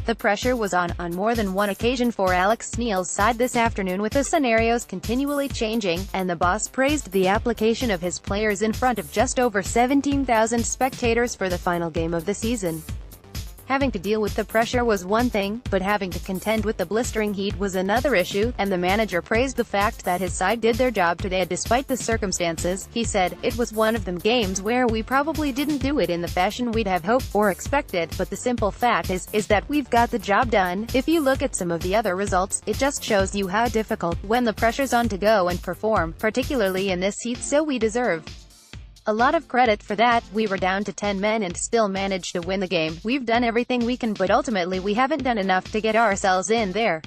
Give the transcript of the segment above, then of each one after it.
The pressure was on more than one occasion for Alex Neil's side this afternoon, with the scenarios continually changing, and the boss praised the application of his players in front of just over 17,000 spectators for the final game of the season. Having to deal with the pressure was one thing, but having to contend with the blistering heat was another issue, and the manager praised the fact that his side did their job today despite the circumstances. He said, "It was one of them games where we probably didn't do it in the fashion we'd have hoped or expected, but the simple fact is that we've got the job done. If you look at some of the other results, it just shows you how difficult when the pressure's on to go and perform, particularly in this heat, so we deserve a lot of credit for that. We were down to 10 men and still managed to win the game. We've done everything we can, but ultimately we haven't done enough to get ourselves in there."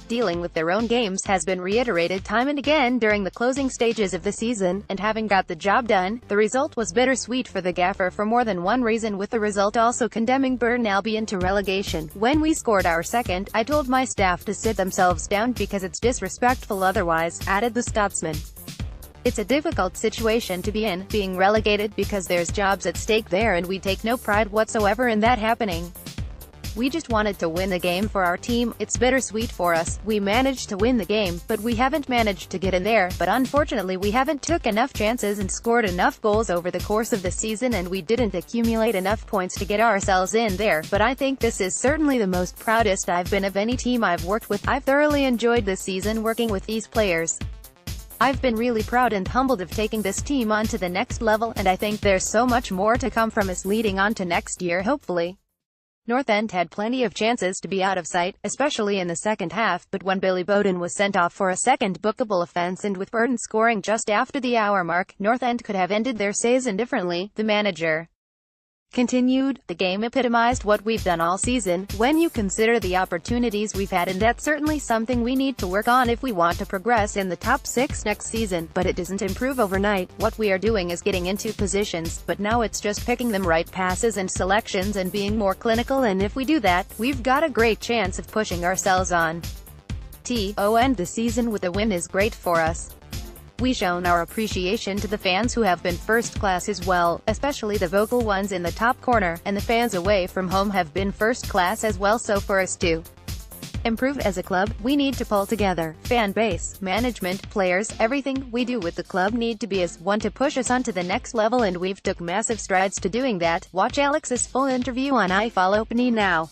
Dealing with their own games has been reiterated time and again during the closing stages of the season, and having got the job done, the result was bittersweet for the gaffer for more than one reason, with the result also condemning Burton Albion to relegation. "When we scored our second, I told my staff to sit themselves down because it's disrespectful otherwise," added the Scotsman. "It's a difficult situation to be in, being relegated, because there's jobs at stake there and we take no pride whatsoever in that happening. We just wanted to win the game for our team. It's bittersweet for us. We managed to win the game, but we haven't managed to get in there, but unfortunately we haven't took enough chances and scored enough goals over the course of the season, and we didn't accumulate enough points to get ourselves in there, but I think this is certainly the most proudest I've been of any team I've worked with. I've thoroughly enjoyed this season working with these players. I've been really proud and humbled of taking this team on to the next level, and I think there's so much more to come from us leading on to next year, hopefully." North End had plenty of chances to be out of sight, especially in the second half, but when Billy Bowden was sent off for a second bookable offence, and with Burton scoring just after the hour mark, North End could have ended their season differently. The manager continued, "The game epitomized what we've done all season, when you consider the opportunities we've had, and that's certainly something we need to work on if we want to progress in the top 6 next season, but it doesn't improve overnight. What we are doing is getting into positions, but now it's just picking them right passes and selections and being more clinical, and if we do that, we've got a great chance of pushing ourselves on. To end the season with a win is great for us. We've shown our appreciation to the fans who have been first class as well, especially the vocal ones in the top corner, and the fans away from home have been first class as well, so for us to improve as a club, we need to pull together. Fan base, management, players, everything we do with the club need to be as one to push us on to the next level, and we've took massive strides to doing that." Watch Alex's full interview on iFollow Me now.